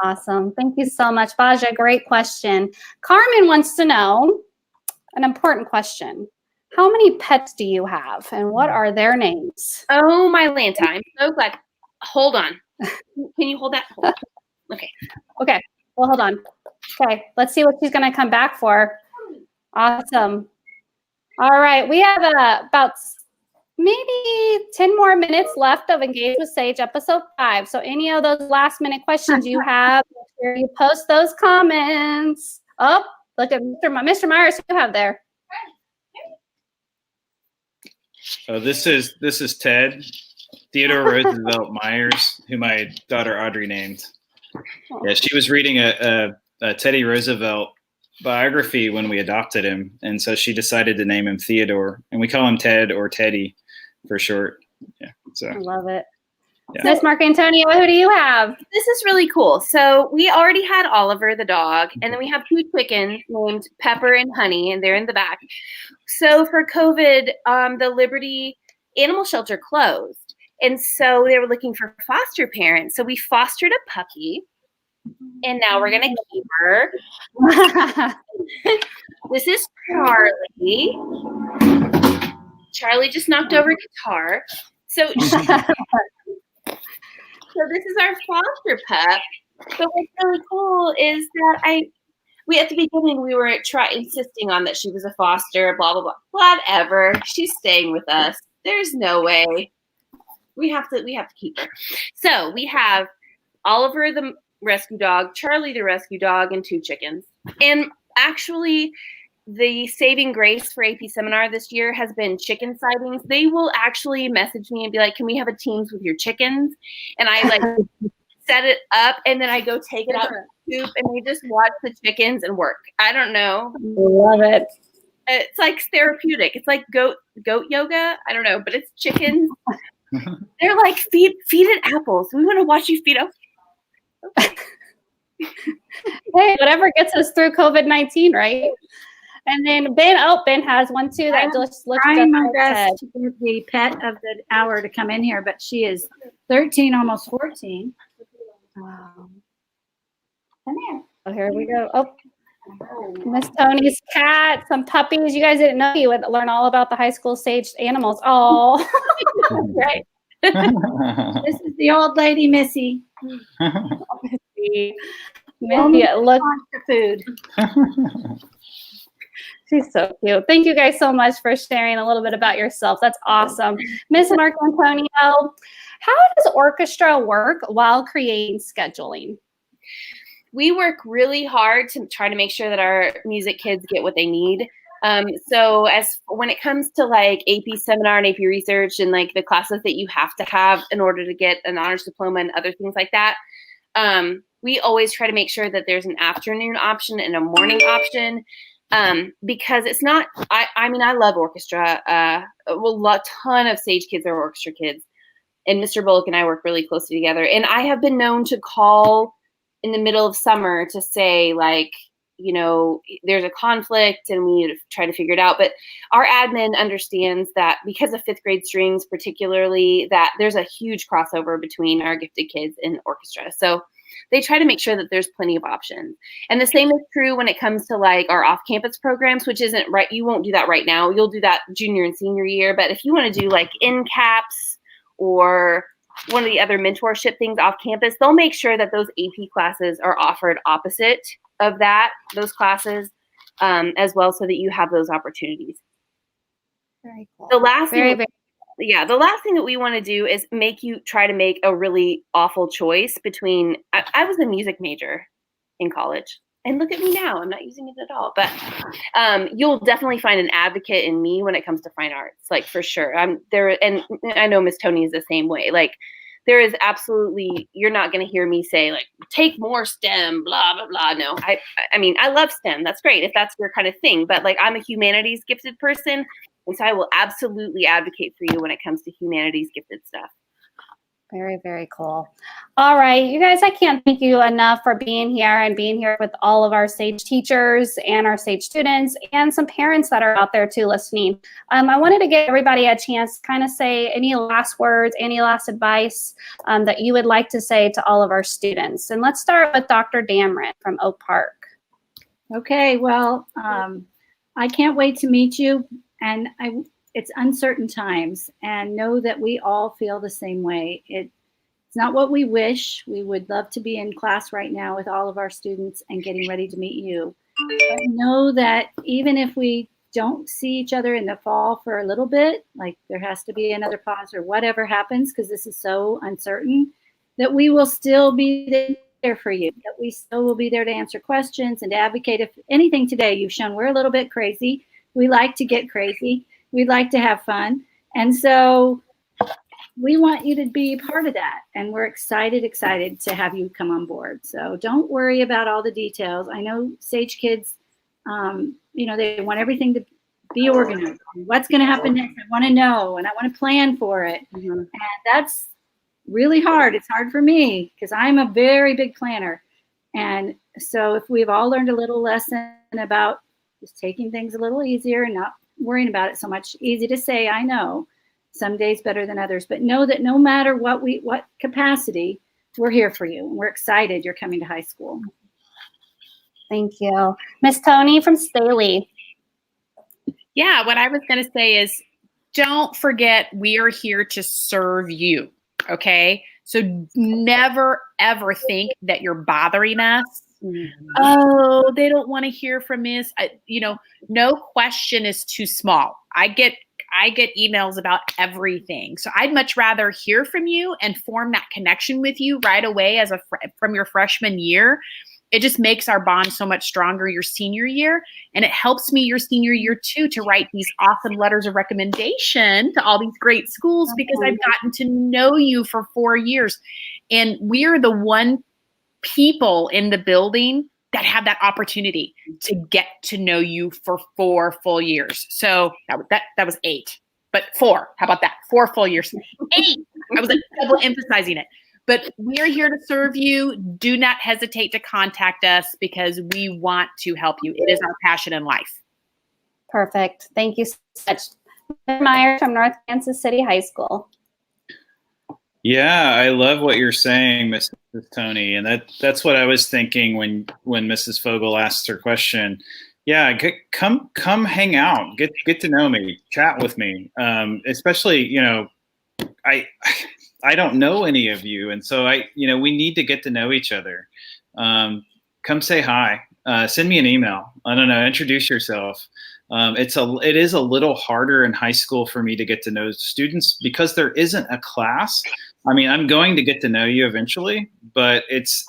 [SPEAKER 1] Awesome. Thank you so much, Baja. Great question. Carmen wants to know an important question. How many pets do you have, and what are their names?
[SPEAKER 5] Oh, my Lanta. I'm so glad. Hold on. Can you hold that? Hold on. Okay.
[SPEAKER 1] Okay. Well, hold on. Okay. Let's see what she's going to come back for. Awesome. All right. We have about maybe 10 more minutes left of Engage with Sage episode 5. So any of those last minute questions you have, make sure you post those comments. Oh, look at Mr. Myers, who you have there.
[SPEAKER 4] Oh, this is Ted, Theodore Roosevelt Myers, who my daughter Audrey named. Yeah, she was reading a Teddy Roosevelt biography when we adopted him, and so she decided to name him Theodore, and we call him Ted or Teddy for short. Yeah, so
[SPEAKER 1] I love it.
[SPEAKER 4] Yeah.
[SPEAKER 1] Miss Mark Antonio, who do you have?
[SPEAKER 5] This is really cool. So we already had Oliver the dog, and then we have 2 chickens named Pepper and Honey, and they're in the back. So for COVID, the Liberty Animal Shelter closed. And so they were looking for foster parents. So we fostered a puppy, and now we're going to keep her. This is Charlie. Charlie just knocked over a guitar. So this is our foster pup. But what's really cool is that at the beginning we were insisting on that she was a foster, blah, blah, blah. Whatever. She's staying with us. There's no way. We have to keep her. So we have Oliver the rescue dog, Charlie the rescue dog, and 2 chickens. And actually, the saving grace for AP Seminar this year has been chicken sightings. They will actually message me and be like, can we have a Teams with your chickens? And I like set it up, and then I go take it out to the coop, and we just watch the chickens and work. I don't know.
[SPEAKER 1] Love it.
[SPEAKER 5] It's like therapeutic. It's like goat yoga. I don't know, but it's chickens. They're like, feed it apples. We want to watch you feed them.
[SPEAKER 1] Hey, whatever gets us through COVID-19, right? And then Ben has one too that just looks
[SPEAKER 3] trying my
[SPEAKER 1] just
[SPEAKER 3] best to get the pet of the hour to come in here, but she is 13, almost 14.
[SPEAKER 1] Wow.
[SPEAKER 3] Come here.
[SPEAKER 1] Oh, here we go. Oh, Miss Tony's cat, some puppies. You guys didn't know you would learn all about the high school Sage animals. Oh, right.
[SPEAKER 3] This is the old lady, Missy.
[SPEAKER 1] Missy, look.
[SPEAKER 3] For food.
[SPEAKER 1] She's so cute. Thank you guys so much for sharing a little bit about yourself. That's awesome. Miss Mark Antonio, how does orchestra work while creating scheduling?
[SPEAKER 5] We work really hard to try to make sure that our music kids get what they need. So as when it comes to like AP seminar and AP research and like the classes that you have to have in order to get an honors diploma and other things like that, we always try to make sure that there's an afternoon option and a morning option. Because it's not, I mean, I love orchestra. Well, a ton of Sage kids are orchestra kids, and Mr. Bullock and I work really closely together. And I have been known to call in the middle of summer to say, like, you know, there's a conflict and we need to try to figure it out. But our admin understands that because of fifth grade strings, particularly, that there's a huge crossover between our gifted kids and orchestra. So they try to make sure that there's plenty of options. And the same is true when it comes to like our off-campus programs, which isn't right. You won't do that right now. You'll do that junior and senior year. But if you want to do like NCAPS or one of the other mentorship things off campus, they'll make sure that those AP classes are offered opposite of those classes as well, so that you have those opportunities.
[SPEAKER 1] Very cool.
[SPEAKER 5] The last thing that we want to do is try to make a really awful choice between, I was a music major in college, and look at me now, I'm not using it at all, but you'll definitely find an advocate in me when it comes to fine arts, like for sure. There, and I know Miss Tony is the same way. Like there is absolutely, you're not going to hear me say like, take more STEM, blah, blah, blah. No, I mean, I love STEM. That's great if that's your kind of thing, but like I'm a humanities gifted person. And so I will absolutely advocate for you when it comes to humanities gifted stuff.
[SPEAKER 1] Very, very cool. All right, you guys, I can't thank you enough for being here and being here with all of our Sage teachers and our Sage students and some parents that are out there too listening. I wanted to give everybody a chance to kind of say any last words, any last advice that you would like to say to all of our students. And let's start with Dr. Damron from Oak Park.
[SPEAKER 3] Okay, well, I can't wait to meet you. And it's uncertain times, and know that we all feel the same way. It's not what we wish. We would love to be in class right now with all of our students and getting ready to meet you. But know that even if we don't see each other in the fall for a little bit, like there has to be another pause or whatever happens, because this is so uncertain, that we will still be there for you, that we still will be there to answer questions and to advocate. If anything today, you've shown we're a little bit crazy. We like to get crazy. We'd like to have fun. And so we want you to be part of that. And we're excited to have you come on board. So don't worry about all the details. I know Sage kids, you know, they want everything to be organized. What's going to happen next? I want to know, and I want to plan for it. Mm-hmm. And that's really hard. It's hard for me because I'm a very big planner. And so if we've all learned a little lesson about just taking things a little easier and not worrying about it so much. Easy to say, I know. Some days better than others, but know that no matter what capacity, we're here for you. And we're excited you're coming to high school.
[SPEAKER 1] Thank you. Miss Tony from Staley.
[SPEAKER 2] Yeah, what I was going to say is don't forget we are here to serve you, okay? So never, ever think that you're bothering us. Mm-hmm. Oh, they don't want to hear from us. You know, no question is too small. I get emails about everything. So I'd much rather hear from you and form that connection with you right away from your freshman year. It just makes our bond so much stronger your senior year. And it helps me your senior year too, to write these awesome letters of recommendation to all these great schools because I've gotten to know you for 4 years. And we're the one people in the building that have that opportunity to get to know you for 4 full years. So that was 8, but 4. How about that? 4 full years. 8. I was like double emphasizing it. But we're here to serve you. Do not hesitate to contact us because we want to help you. It is our passion in life.
[SPEAKER 1] Perfect. Thank you so much. Myers from North Kansas City High School.
[SPEAKER 4] Yeah, I love what you're saying, Mrs. Tony, and that's what I was thinking when Mrs. Fogel asked her question. Yeah, come hang out, get to know me, chat with me. Especially, you know, I don't know any of you, and so we need to get to know each other. Come say hi, send me an email. I don't know, introduce yourself. It is a little harder in high school for me to get to know students because there isn't a class. I mean, I'm going to get to know you eventually, but it's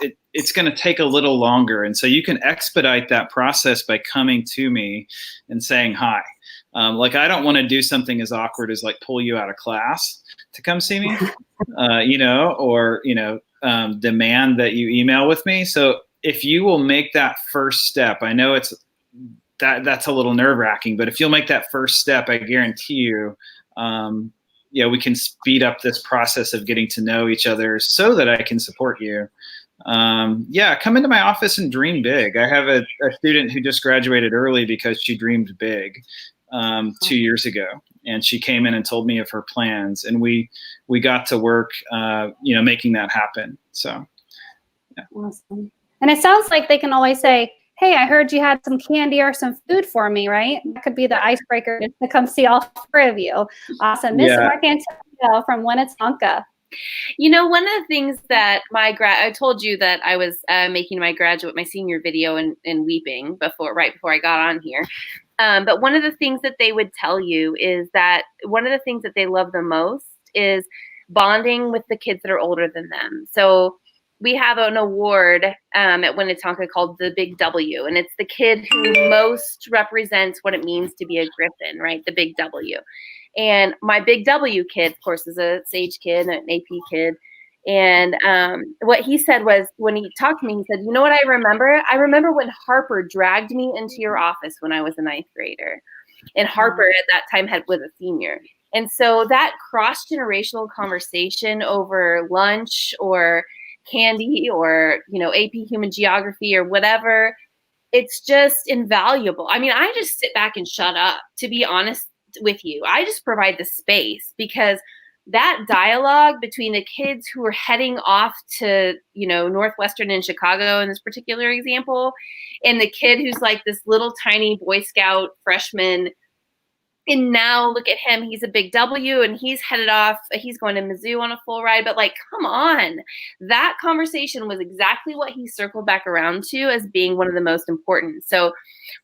[SPEAKER 4] going to take a little longer. And so you can expedite that process by coming to me and saying hi. Like, I don't want to do something as awkward as like pull you out of class to come see me, or demand that you email with me. So if you will make that first step, I know that's a little nerve-wracking, but if you'll make that first step, I guarantee you, we can speed up this process of getting to know each other so that I can support you. Come into my office and dream big. I have a student who just graduated early because she dreamed big 2 years ago, and she came in and told me of her plans, and we got to work, making that happen. So, yeah.
[SPEAKER 1] Awesome. And it sounds like they can always say, hey, I heard you had some candy or some food for me, right? That could be the icebreaker to come see all four of you. Awesome. Miss Mark Antonio from Winnetonka.
[SPEAKER 5] One of the things that I told you that I was making my senior video and weeping right before I got on here. But one of the things that they would tell you is that one of the things that they love the most is bonding with the kids that are older than them. So we have an award at Winnetonka called the Big W, and it's the kid who most represents what it means to be a Griffin, right? The Big W. And my Big W kid, of course, is a Sage kid, an AP kid. And what he said was, when he talked to me, he said, you know what I remember? I remember when Harper dragged me into your office when I was a 9th grader. And Harper at that time was a senior. And so that cross-generational conversation over lunch or candy or, AP Human Geography or whatever, it's just invaluable. I mean, I just sit back and shut up, to be honest with you. I just provide the space, because that dialogue between the kids who are heading off to, Northwestern in Chicago in this particular example, and the kid who's like this little tiny Boy Scout freshman, and now look at him, he's a Big W and he's headed off, he's going to Mizzou on a full ride. But like, come on, that conversation was exactly what he circled back around to as being one of the most important. So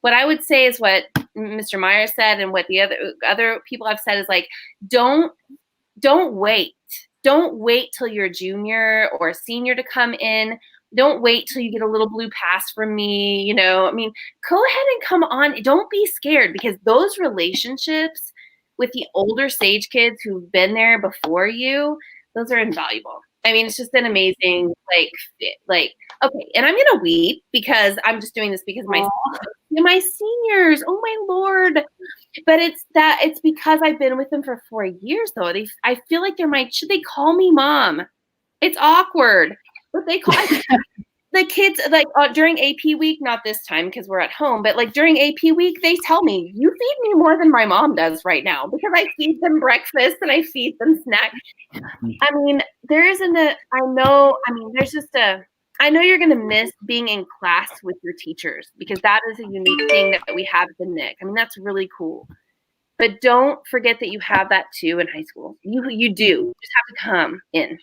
[SPEAKER 5] what I would say is what Mr. Meyer said, and what the other people have said is like, don't wait. Don't wait till you're a junior or a senior to come in. Don't wait till you get a little blue pass from me. Go ahead and come on. Don't be scared, because those relationships with the older Sage kids who've been there before you, those are invaluable. I mean, it's just an amazing, okay. And I'm going to weep because I'm just doing this because my seniors, oh my Lord. But it's because I've been with them for 4 years though. I feel like should they call me mom? It's awkward. But they call the kids during AP week, not this time because we're at home, but like during AP week, they tell me, you feed me more than my mom does right now, because I feed them breakfast and I feed them snacks. I mean, I know you're going to miss being in class with your teachers, because that is a unique thing that we have at the NIC. I mean, that's really cool. But don't forget that you have that too in high school. You do. You just have to come in.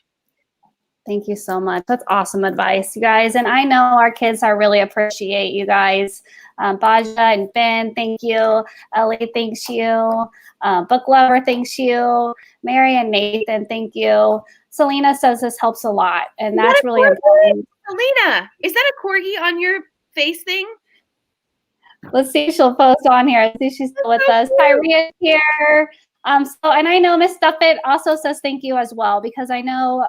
[SPEAKER 1] Thank you so much. That's awesome advice, you guys. And I know our kids are really appreciate you guys. Baja and Ben, thank you. Ellie, thanks you. Book Lover, thanks you. Mary and Nathan, thank you. Selena says this helps a lot, and that's really important.
[SPEAKER 5] Selena, is that a corgi on your face thing?
[SPEAKER 1] Let's see if she'll post on here. Let's see if she's still with us. Tyria here. And I know Miss Duffett also says thank you as well, because I know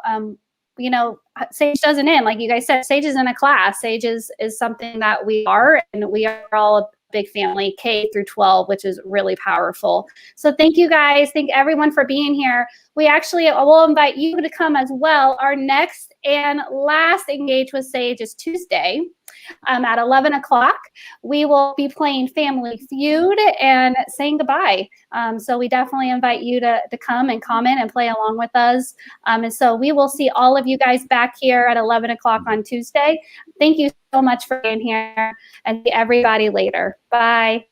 [SPEAKER 1] Sage doesn't end. Like you guys said, Sage is in a class. Sage is something that we are, and we are all a big family, K through 12, which is really powerful. So thank you guys. Thank everyone for being here. We actually will invite you to come as well. Our next and last Engage with Sage is Tuesday at 11 o'clock. We will be playing Family Feud and saying goodbye. So we definitely invite you to come and comment and play along with us. And so we will see all of you guys back here at 11 o'clock on Tuesday. Thank you so much for being here, and see everybody later. Bye.